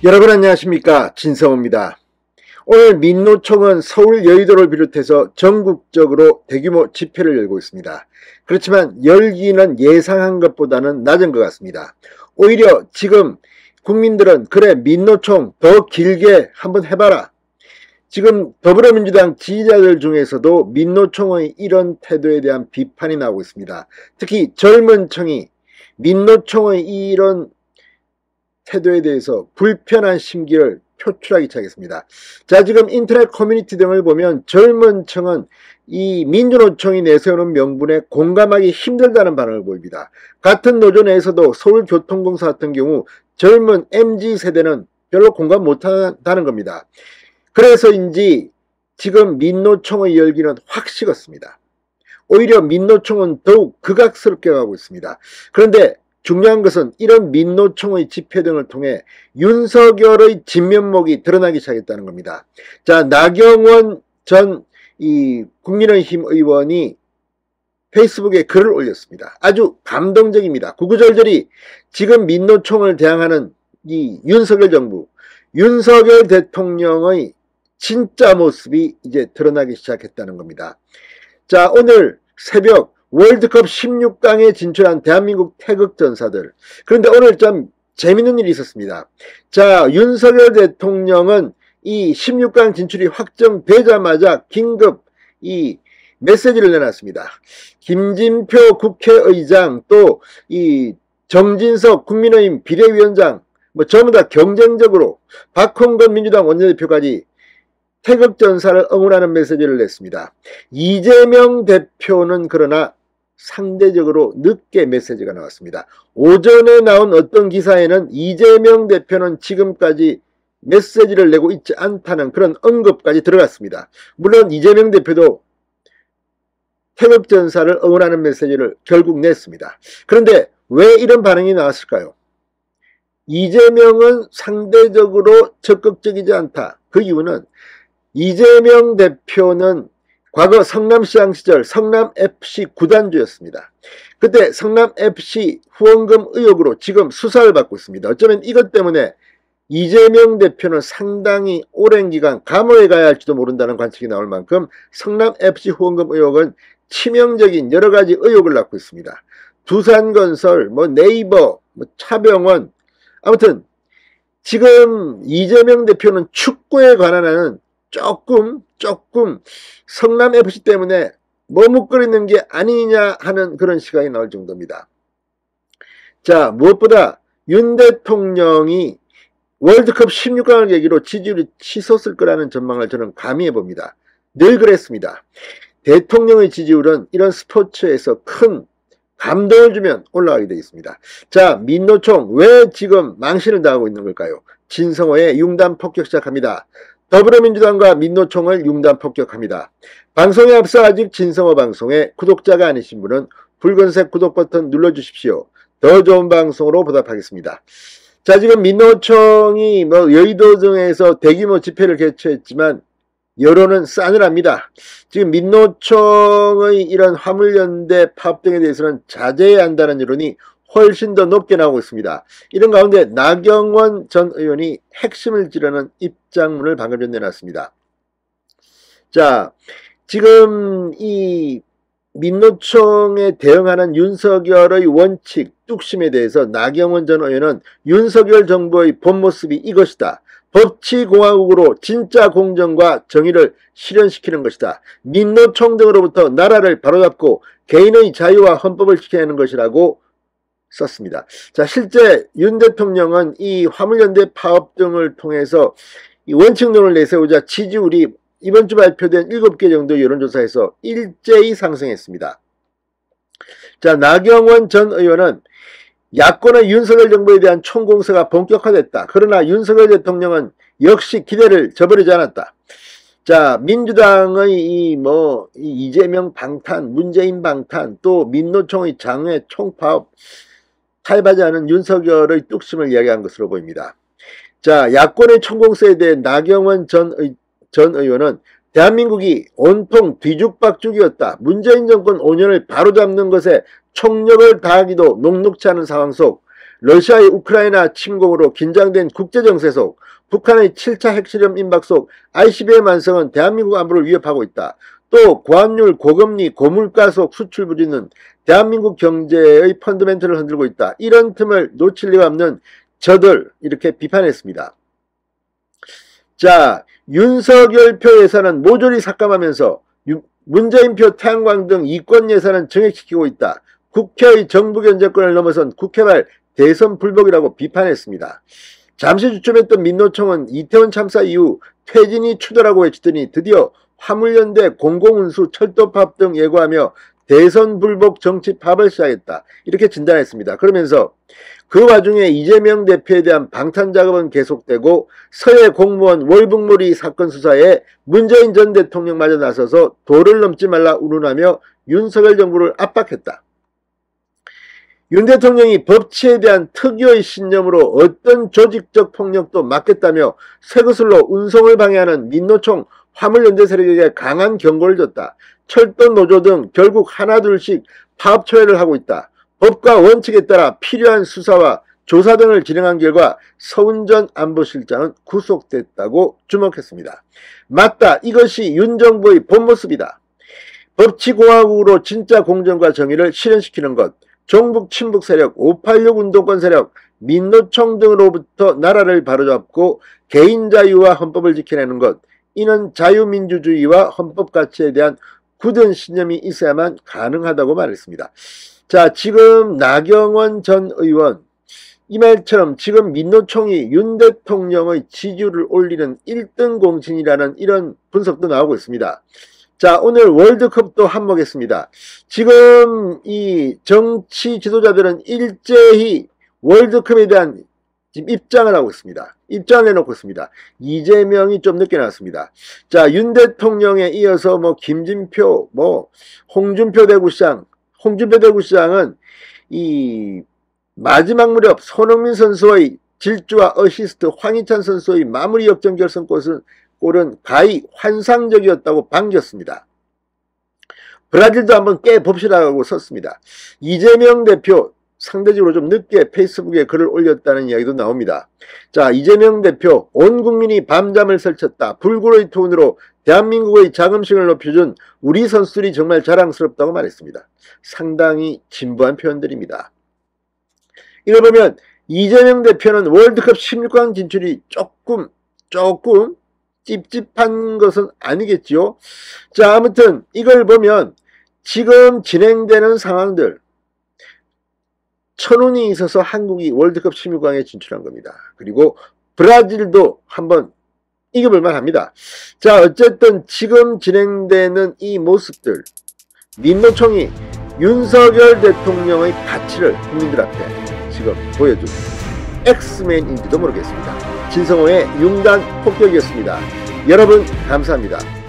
여러분 안녕하십니까, 진성호입니다. 오늘 민노총은 서울 여의도를 비롯해서 전국적으로 대규모 집회를 열고 있습니다. 그렇지만 열기는 예상한 것보다는 낮은 것 같습니다. 오히려 지금 국민들은 그래 민노총 더 길게 한번 해봐라. 지금 더불어민주당 지지자들 중에서도 민노총의 이런 태도에 대한 비판이 나오고 있습니다. 특히 젊은 층이 민노총의 이런 태도에 대해서 불편한 심기를 표출하기 시작했습니다. 자, 지금 인터넷 커뮤니티 등을 보면 젊은 층은 이 민주노총이 내세우는 명분에 공감하기 힘들다는 반응을 보입니다. 같은 노조 내에서도 서울교통공사 같은 경우 젊은 MZ세대는 별로 공감 못한다는 겁니다. 그래서인지 지금 민노총의 열기는 확 식었습니다. 오히려 민노총은 더욱 극악스럽게 가고 있습니다. 그런데 중요한 것은 이런 민노총의 집회 등을 통해 윤석열의 진면목이 드러나기 시작했다는 겁니다. 자, 나경원 전 국민의힘 의원이 페이스북에 글을 올렸습니다. 아주 감동적입니다. 구구절절히 지금 민노총을 대항하는 이 윤석열 정부, 윤석열 대통령의 진짜 모습이 이제 드러나기 시작했다는 겁니다. 자, 오늘 새벽 월드컵 16강에 진출한 대한민국 태극전사들. 그런데 오늘 좀 재밌는 일이 있었습니다. 자, 윤석열 대통령은 이 16강 진출이 확정되자마자 긴급 이 메시지를 내놨습니다. 김진표 국회의장 또 이 정진석 국민의힘 비대위원장 뭐 전부 다 경쟁적으로 박홍근 민주당 원내대표까지 태극전사를 응원하는 메시지를 냈습니다. 이재명 대표는 그러나 상대적으로 늦게 메시지가 나왔습니다. 오전에 나온 어떤 기사에는 이재명 대표는 지금까지 메시지를 내고 있지 않다는 그런 언급까지 들어갔습니다. 물론 이재명 대표도 태극전사를 응원하는 메시지를 결국 냈습니다. 그런데 왜 이런 반응이 나왔을까요? 이재명은 상대적으로 적극적이지 않다. 그 이유는 이재명 대표는 과거 성남시장 시절 성남FC 구단주였습니다. 그때 성남FC 후원금 의혹으로 지금 수사를 받고 있습니다. 어쩌면 이것 때문에 이재명 대표는 상당히 오랜 기간 감옥에 가야 할지도 모른다는 관측이 나올 만큼 성남FC 후원금 의혹은 치명적인 여러 가지 의혹을 낳고 있습니다. 두산건설, 네이버, 차병원, 아무튼 지금 이재명 대표는 축구에 관한 한은 조금 성남FC 때문에 머뭇거리는 게 아니냐 하는 그런 시각이 나올 정도입니다. 자, 무엇보다 윤 대통령이 월드컵 16강을 계기로 지지율이 치솟을 거라는 전망을 저는 가미해 봅니다. 늘 그랬습니다. 대통령의 지지율은 이런 스포츠에서 큰 감동을 주면 올라가게 되어 있습니다. 자, 민노총 왜 지금 망신을 당하고 있는 걸까요? 진성호의 융단 폭격 시작합니다. 더불어민주당과 민노총을 융단 폭격합니다. 방송에 앞서 아직 진성호 방송에 구독자가 아니신 분은 붉은색 구독 버튼 눌러주십시오. 더 좋은 방송으로 보답하겠습니다. 자, 지금 민노총이 여의도 등에서 대규모 집회를 개최했지만 여론은 싸늘합니다. 지금 민노총의 이런 화물연대 파업 등에 대해서는 자제해야 한다는 여론이 훨씬 더 높게 나오고 있습니다. 이런 가운데 나경원 전 의원이 핵심을 찌르는 입장문을 방금 전 내놨습니다. 자, 지금 이 민노총에 대응하는 윤석열의 원칙, 뚝심에 대해서 나경원 전 의원은 윤석열 정부의 본 모습이 이것이다. 법치공화국으로 진짜 공정과 정의를 실현시키는 것이다. 민노총 등으로부터 나라를 바로잡고 개인의 자유와 헌법을 지켜야 하는 것이라고 썼습니다. 자, 실제 윤 대통령은 이 화물연대 파업 등을 통해서 이 원칙론을 내세우자 지지율이 이번 주 발표된 7개 정도 여론조사에서 일제히 상승했습니다. 자, 나경원 전 의원은 야권의 윤석열 정부에 대한 총공세가 본격화됐다. 그러나 윤석열 대통령은 역시 기대를 저버리지 않았다. 자, 민주당의 이 이재명 방탄, 문재인 방탄, 또 민노총의 장외 총파업, 타협하지 않은 윤석열의 뚝심을 이야기한 것으로 보입니다. 자, 야권의 총공세에 대해 나경원 전 의원은 대한민국이 온통 뒤죽박죽이었다. 문재인 정권 5년을 바로잡는 것에 총력을 다하기도 녹록치 않은 상황 속 러시아의 우크라이나 침공으로 긴장된 국제정세 속 북한의 7차 핵실험 임박 속 ICBM 완성은 대한민국 안보를 위협하고 있다. 또 고환율, 고금리, 고물가 속 수출 부진은 대한민국 경제의 펀더멘털을 흔들고 있다. 이런 틈을 놓칠 리가 없는 저들 이렇게 비판했습니다. 자, 윤석열 표 예산은 모조리 삭감하면서 문재인 표 태양광 등 이권 예산은 정액시키고 있다. 국회의 정부 견제권을 넘어선 국회발 대선 불복이라고 비판했습니다. 잠시 주춤했던 민노총은 이태원 참사 이후 퇴진이 추도라고 외치더니 드디어 화물연대, 공공운수, 철도파업 등 예고하며 대선 불복 정치 파업을 시작했다. 이렇게 진단했습니다. 그러면서 그 와중에 이재명 대표에 대한 방탄작업은 계속되고 서해 공무원 월북몰이 사건 수사에 문재인 전 대통령마저 나서서 도를 넘지 말라 운운하며 윤석열 정부를 압박했다. 윤 대통령이 법치에 대한 특유의 신념으로 어떤 조직적 폭력도 막겠다며 쇠구슬로 운송을 방해하는 민노총 화물연대 세력에게 강한 경고를 줬다. 철도 노조 등 결국 하나둘씩 파업 초회를 하고 있다. 법과 원칙에 따라 필요한 수사와 조사 등을 진행한 결과 서훈전 안보실장은 구속됐다고 주목했습니다. 맞다. 이것이 윤 정부의 본 모습이다. 법치공화국으로 진짜 공정과 정의를 실현시키는 것, 종북 친북 세력, 586 운동권 세력, 민노총 등으로부터 나라를 바로잡고 개인 자유와 헌법을 지켜내는 것, 이는 자유민주주의와 헌법 가치에 대한 굳은 신념이 있어야만 가능하다고 말했습니다. 자, 지금 나경원 전 의원 이 말처럼 지금 민노총이 윤 대통령의 지지율을 올리는 1등 공신이라는 이런 분석도 나오고 있습니다. 자, 오늘 월드컵도 한몫했습니다. 지금 이 정치 지도자들은 일제히 월드컵에 대한 지금 입장을 하고 있습니다. 입장을 내놓고 있습니다. 이재명이 좀 늦게 나왔습니다. 자, 윤 대통령에 이어서 뭐 김진표, 뭐 홍준표 대구시장은 이 마지막 무렵 손흥민 선수의 질주와 어시스트, 황희찬 선수의 마무리 역전 결승골은 가히 환상적이었다고 반겼습니다. 브라질도 한번 깨봅시다라고 썼습니다. 이재명 대표 상대적으로 좀 늦게 페이스북에 글을 올렸다는 이야기도 나옵니다. 자, 이재명 대표 온 국민이 밤잠을 설쳤다. 불굴의 톤으로 대한민국의 자긍심을 높여준 우리 선수들이 정말 자랑스럽다고 말했습니다. 상당히 진부한 표현들입니다. 이걸 보면 이재명 대표는 월드컵 16강 진출이 조금 찝찝한 것은 아니겠지요. 자, 아무튼 이걸 보면 지금 진행되는 상황들, 천운이 있어서 한국이 월드컵 16강에 진출한 겁니다. 그리고 브라질도 한번 이겨볼만 합니다. 자, 어쨌든 지금 진행되는 이 모습들, 민노총이 윤석열 대통령의 가치를 국민들 앞에 지금 보여준 엑스맨인지도 모르겠습니다. 진성호의 융단 폭격이었습니다. 여러분 감사합니다.